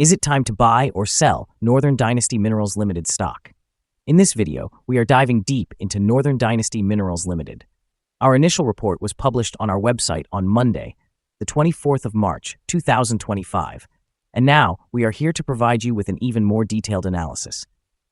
Is it time to buy or sell Northern Dynasty Minerals Ltd stock? In this video, we are diving deep into Northern Dynasty Minerals Ltd. Our initial report was published on our website on Monday, the 24th of March, 2025, and now we are here to provide you with an even more detailed analysis.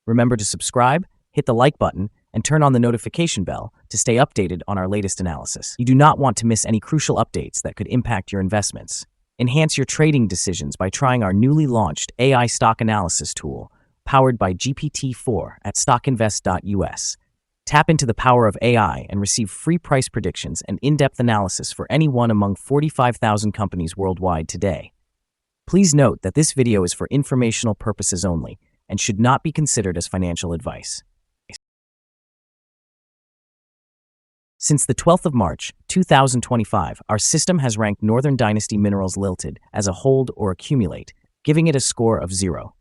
Remember to subscribe, hit the like button, and turn on the notification bell to stay updated on our latest analysis. You do not want to miss any crucial updates that could impact your investments. Enhance your trading decisions by trying our newly launched AI stock analysis tool, powered by GPT-4 at StockInvest.us. Tap into the power of AI and receive free price predictions and in-depth analysis for any one among 45,000 companies worldwide today. Please note that this video is for informational purposes only and should not be considered as financial advice. Since the 12th of March, 2025, our system has ranked Northern Dynasty Minerals Ltd as a hold or accumulate, giving it a score of 0.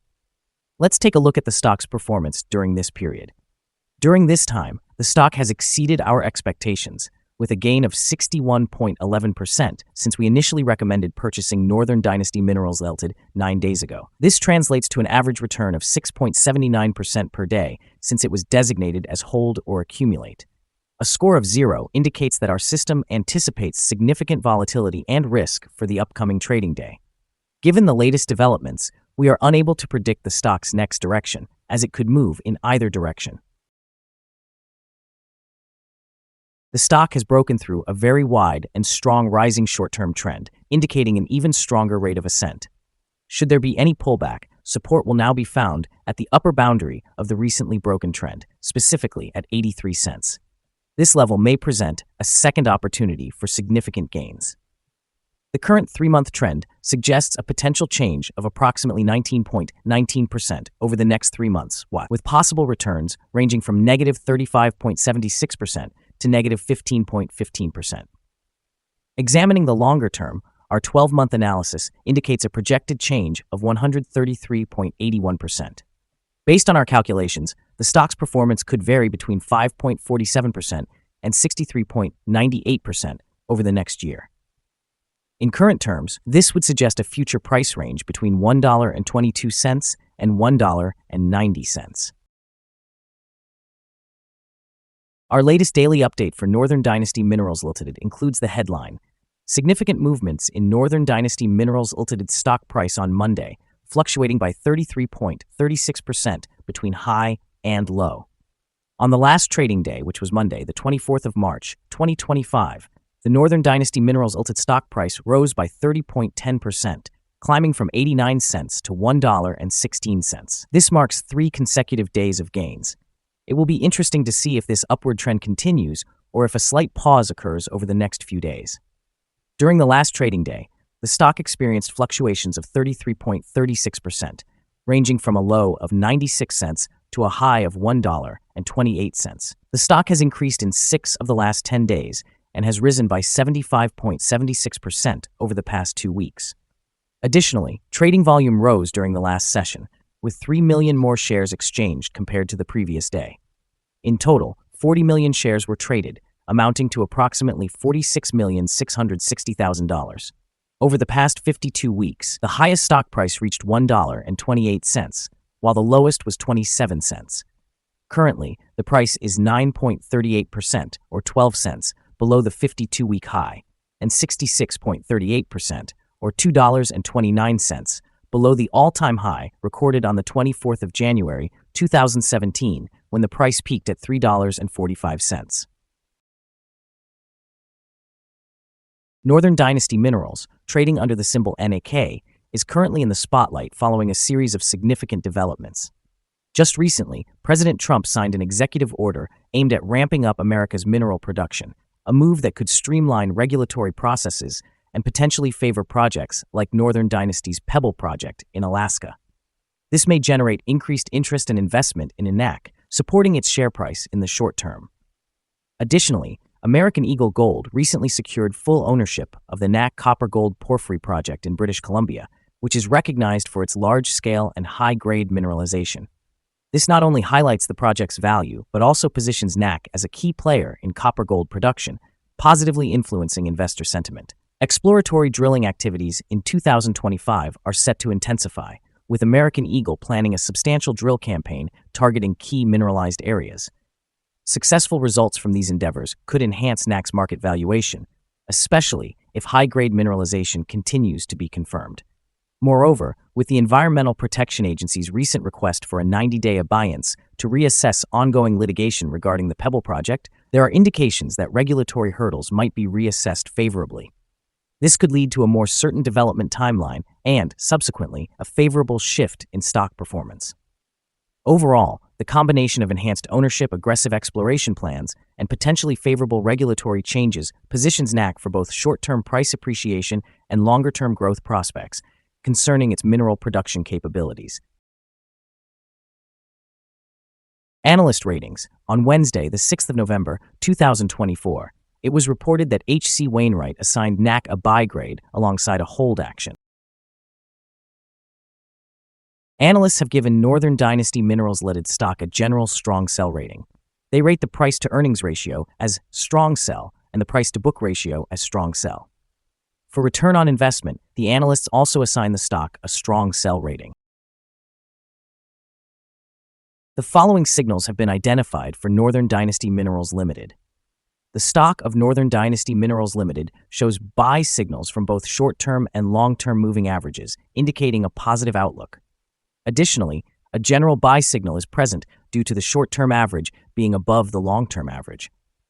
Let's take a look at the stock's performance during this period. During this time, the stock has exceeded our expectations, with a gain of 61.11% since we initially recommended purchasing Northern Dynasty Minerals Ltd 9 days ago. This translates to an average return of 6.79% per day since it was designated as hold or accumulate. A score of 0 indicates that our system anticipates significant volatility and risk for the upcoming trading day. Given the latest developments, we are unable to predict the stock's next direction, as it could move in either direction. The stock has broken through a very wide and strong rising short-term trend, indicating an even stronger rate of ascent. Should there be any pullback, support will now be found at the upper boundary of the recently broken trend, specifically at 83 cents. This level may present a second opportunity for significant gains. The current 3-month trend suggests a potential change of approximately 19% over the next 3 months, with possible returns ranging from negative 35.76% to negative 15.15%. Examining the longer term, our 12-month analysis indicates a projected change of 133.81%. Based on our calculations, the stock's performance could vary between 5.47% and 63.98% over the next year. In current terms, this would suggest a future price range between $1.22 and $1.90. Our latest daily update for Northern Dynasty Minerals Ltd includes the headline: Significant movements in Northern Dynasty Minerals Ltd's stock price on Monday, fluctuating by 33.36% between high and low. On the last trading day, which was Monday, the 24th of March, 2025, the Northern Dynasty Minerals Ltd stock price rose by 30.10%, climbing from 89 cents to $1.16. This marks 3 consecutive days of gains. It will be interesting to see if this upward trend continues or if a slight pause occurs over the next few days. During the last trading day, the stock experienced fluctuations of 33.36%, ranging from a low of 96 cents to a high of $1.28. The stock has increased in 6 of the last 10 days and has risen by 75.76% over the past 2 weeks. Additionally, trading volume rose during the last session, with 3 million more shares exchanged compared to the previous day. In total, 40 million shares were traded, amounting to approximately $46,660,000. Over the past 52 weeks, the highest stock price reached $1.28, while the lowest was 27 cents. Currently, the price is 9.38%, or 12 cents, below the 52-week high, and 66.38%, or $2.29, below the all-time high recorded on the 24th of January, 2017, when the price peaked at $3.45. Northern Dynasty Minerals, trading under the symbol NAK, is currently in the spotlight following a series of significant developments. Just recently, President Trump signed an executive order aimed at ramping up America's mineral production, a move that could streamline regulatory processes and potentially favor projects like Northern Dynasty's Pebble project in Alaska. This may generate increased interest and investment in NAK, supporting its share price in the short term. Additionally, American Eagle Gold recently secured full ownership of the NAK copper-gold porphyry project in British Columbia, which is recognized for its large-scale and high-grade mineralization. This not only highlights the project's value, but also positions NAK as a key player in copper-gold production, positively influencing investor sentiment. Exploratory drilling activities in 2025 are set to intensify, with American Eagle planning a substantial drill campaign targeting key mineralized areas. Successful results from these endeavors could enhance NAC's market valuation, especially if high-grade mineralization continues to be confirmed. Moreover, with the Environmental Protection Agency's recent request for a 90-day abeyance to reassess ongoing litigation regarding the Pebble project, there are indications that regulatory hurdles might be reassessed favorably. This could lead to a more certain development timeline and, subsequently, a favorable shift in stock performance. Overall, the combination of enhanced ownership, aggressive exploration plans, and potentially favorable regulatory changes positions NAC for both short-term price appreciation and longer-term growth prospects concerning its mineral production capabilities. Analyst ratings. On Wednesday, the 6th of November, 2024, it was reported that H.C. Wainwright assigned NAC a buy grade alongside a hold action. Analysts have given Northern Dynasty Minerals Ltd stock a general strong sell rating. They rate the price-to-earnings ratio as strong sell and the price-to-book ratio as strong sell. For return on investment, the analysts also assign the stock a strong sell rating. The following signals have been identified for Northern Dynasty Minerals Ltd. The stock of Northern Dynasty Minerals Ltd shows buy signals from both short-term and long-term moving averages, indicating a positive outlook. Additionally, a general buy signal is present due to the short-term average being above the long-term average.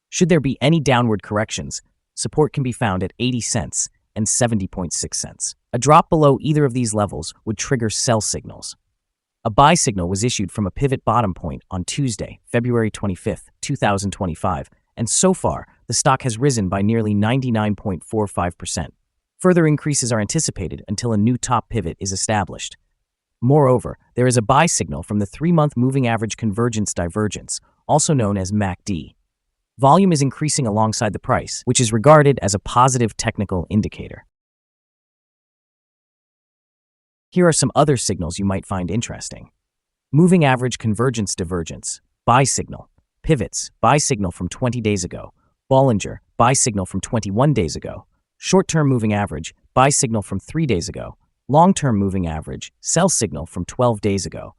Should there be any downward corrections, support can be found at 80 cents and 70.6 cents. A drop below either of these levels would trigger sell signals. A buy signal was issued from a pivot bottom point on Tuesday, February 25, 2025, and so far, the stock has risen by nearly 99.45%. Further increases are anticipated until a new top pivot is established. Moreover, there is a buy signal from the 3-month moving average convergence divergence, also known as MACD. Volume is increasing alongside the price, which is regarded as a positive technical indicator. Here are some other signals you might find interesting. Moving average convergence divergence, buy signal. Pivots, buy signal from 20 days ago. Bollinger, buy signal from 21 days ago. Short-term moving average, buy signal from 3 days ago. Long-term moving average, sell signal from 12 days ago.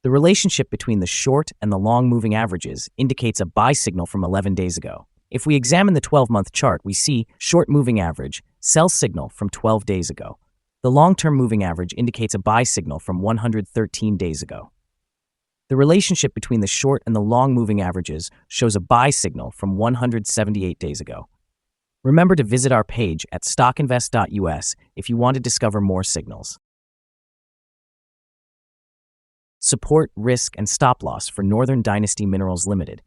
The relationship between the short and the long moving averages indicates a buy signal from 11 days ago. If we examine the 12-month chart, we see short moving average, sell signal from 12 days ago. The long-term moving average indicates a buy signal from 113 days ago. The relationship between the short and the long moving averages shows a buy signal from 178 days ago. Remember to visit our page at StockInvest.us if you want to discover more signals. Support, risk, and stop loss for Northern Dynasty Minerals Ltd.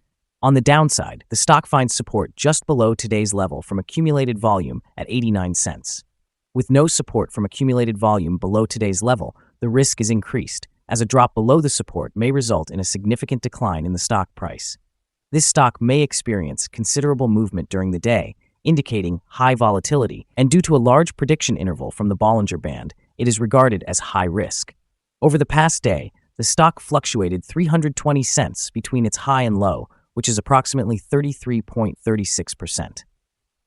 On the downside, the stock finds support just below today's level from accumulated volume at 89 cents. With no support from accumulated volume below today's level, the risk is increased, as a drop below the support may result in a significant decline in the stock price. This stock may experience considerable movement during the day, indicating high volatility, and due to a large prediction interval from the Bollinger Band, it is regarded as high risk. Over the past day, the stock fluctuated 320 cents between its high and low, which is approximately 33.36%.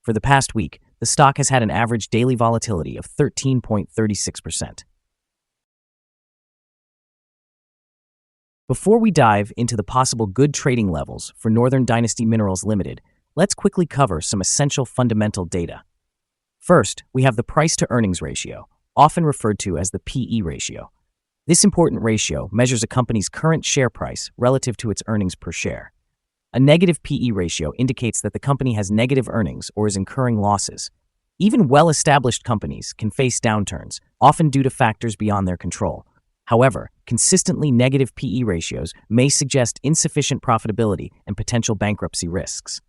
For the past week, the stock has had an average daily volatility of 13.36%. Before we dive into the possible good trading levels for Northern Dynasty Minerals Ltd, let's quickly cover some essential fundamental data. First, we have the price-to-earnings ratio, often referred to as the PE ratio. This important ratio measures a company's current share price relative to its earnings per share. A negative PE ratio indicates that the company has negative earnings or is incurring losses. Even well-established companies can face downturns, often due to factors beyond their control. However, consistently negative PE ratios may suggest insufficient profitability and potential bankruptcy risks.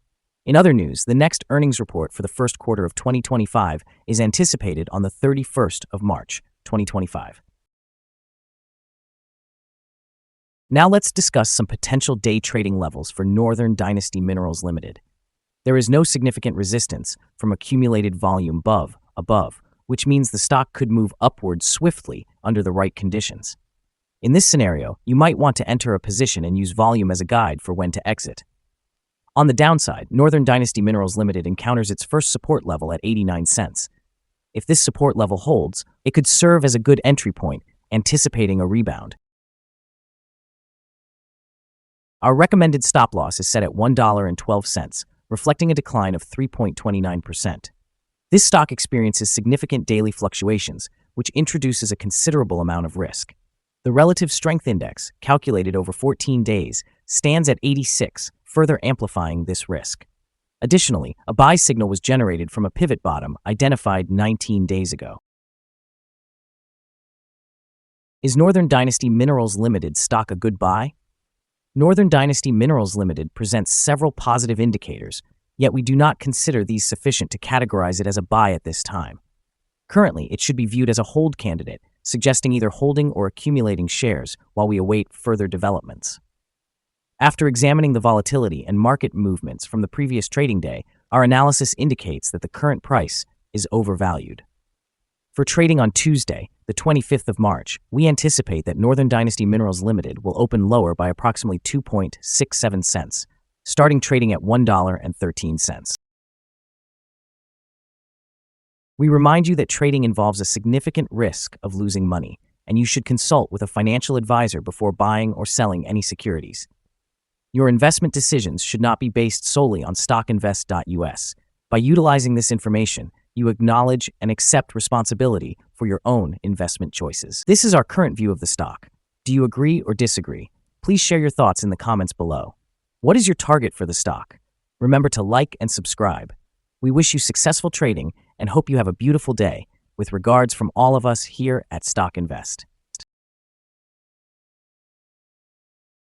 In other news, the next earnings report for the first quarter of 2025 is anticipated on the 31st of March, 2025. Now let's discuss some potential day trading levels for Northern Dynasty Minerals Ltd. There is no significant resistance from accumulated volume above, which means the stock could move upward swiftly under the right conditions. In this scenario, you might want to enter a position and use volume as a guide for when to exit. On the downside, Northern Dynasty Minerals Ltd encounters its first support level at 89 cents. If this support level holds, it could serve as a good entry point anticipating a rebound. Our recommended stop loss is set at $1.12, reflecting a decline of 3.29%. This stock experiences significant daily fluctuations, which introduces a considerable amount of risk. The relative strength index, calculated over 14 days, stands at 86, further amplifying this risk. Additionally, a buy signal was generated from a pivot bottom identified 19 days ago. Is Northern Dynasty Minerals Ltd stock a good buy? Northern Dynasty Minerals Ltd presents several positive indicators, yet we do not consider these sufficient to categorize it as a buy at this time. Currently, it should be viewed as a hold candidate, suggesting either holding or accumulating shares while we await further developments. After examining the volatility and market movements from the previous trading day, our analysis indicates that the current price is overvalued. For trading on Tuesday, the 25th of March, we anticipate that Northern Dynasty Minerals Ltd will open lower by approximately 2.67 cents, starting trading at $1.13. We remind you that trading involves a significant risk of losing money, and you should consult with a financial advisor before buying or selling any securities. Your investment decisions should not be based solely on StockInvest.us. By utilizing this information, you acknowledge and accept responsibility for your own investment choices. This is our current view of the stock. Do you agree or disagree? Please share your thoughts in the comments below. What is your target for the stock? Remember to like and subscribe. We wish you successful trading and hope you have a beautiful day. With regards from all of us here at Stock Invest.